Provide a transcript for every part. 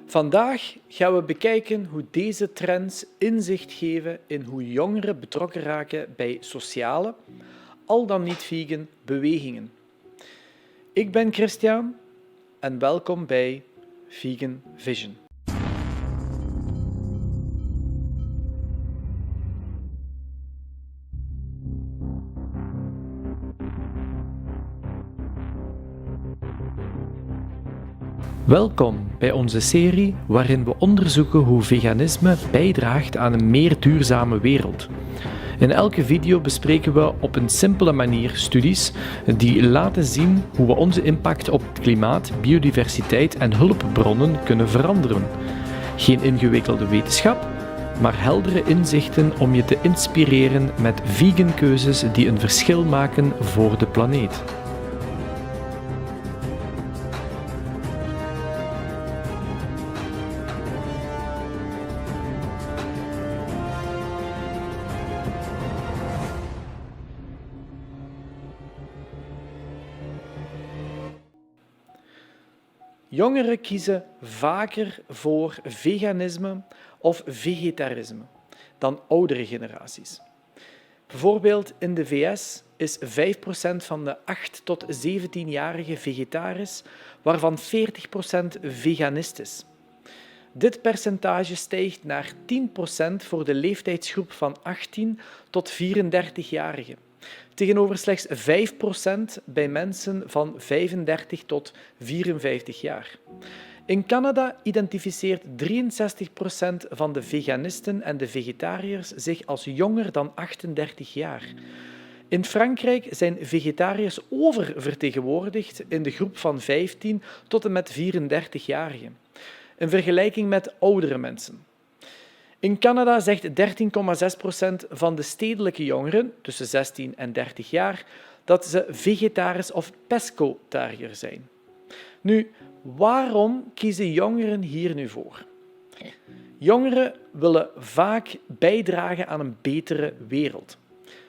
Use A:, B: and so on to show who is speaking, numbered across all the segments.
A: Vandaag gaan we bekijken hoe deze trends inzicht geven in hoe jongeren betrokken raken bij sociale, al dan niet vegan, bewegingen. Ik ben Christian en welkom bij Vegan Vision. Welkom bij onze serie waarin we onderzoeken hoe veganisme bijdraagt aan een meer duurzame wereld. In elke video bespreken we op een simpele manier studies die laten zien hoe we onze impact op het klimaat, biodiversiteit en hulpbronnen kunnen veranderen. Geen ingewikkelde wetenschap, maar heldere inzichten om je te inspireren met vegan keuzes die een verschil maken voor de planeet. Jongeren kiezen vaker voor veganisme of vegetarisme dan oudere generaties. Bijvoorbeeld in de VS is 5% van de 8 tot 17-jarigen vegetarisch, waarvan 40% veganist is. Dit percentage stijgt naar 10% voor de leeftijdsgroep van 18 tot 34-jarigen, tegenover slechts 5% bij mensen van 35 tot 54 jaar. In Canada identificeert 63% van de veganisten en de vegetariërs zich als jonger dan 38 jaar. In Frankrijk zijn vegetariërs oververtegenwoordigd in de groep van 15 tot en met 34-jarigen, in vergelijking met oudere mensen. In Canada zegt 13,6% van de stedelijke jongeren tussen 16 en 30 jaar dat ze vegetarisch of pescotariër zijn. Nu, waarom kiezen jongeren hier nu voor? Jongeren willen vaak bijdragen aan een betere wereld.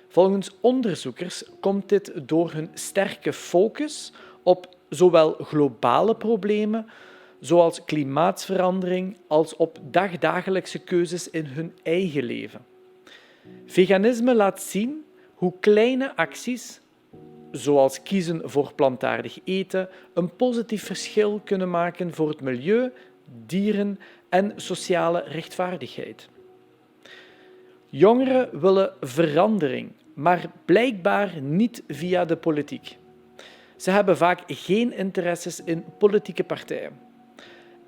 A: Volgens onderzoekers komt dit door hun sterke focus op zowel globale problemen zoals klimaatverandering, als op dagdagelijkse keuzes in hun eigen leven. Veganisme laat zien hoe kleine acties, zoals kiezen voor plantaardig eten, een positief verschil kunnen maken voor het milieu, dieren en sociale rechtvaardigheid. Jongeren willen verandering, maar blijkbaar niet via de politiek. Ze hebben vaak geen interesses in politieke partijen.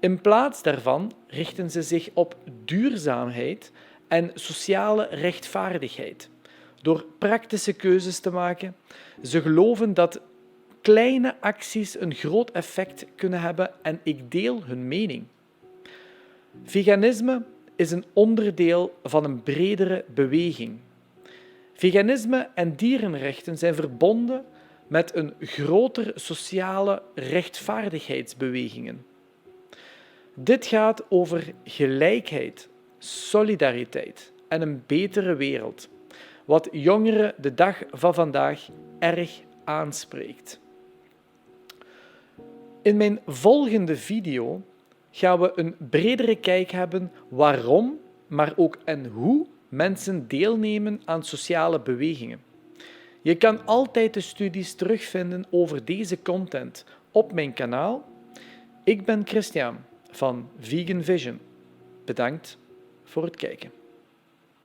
A: In plaats daarvan richten ze zich op duurzaamheid en sociale rechtvaardigheid. Door praktische keuzes te maken, ze geloven dat kleine acties een groot effect kunnen hebben en ik deel hun mening. Veganisme is een onderdeel van een bredere beweging. Veganisme en dierenrechten zijn verbonden met een grotere sociale rechtvaardigheidsbewegingen. Dit gaat over gelijkheid, solidariteit en een betere wereld, wat jongeren de dag van vandaag erg aanspreekt. In mijn volgende video gaan we een bredere kijk hebben waarom, maar ook en hoe mensen deelnemen aan sociale bewegingen. Je kan altijd de studies terugvinden over deze content op mijn kanaal. Ik ben Christian van Vegan Vision. Bedankt voor het kijken.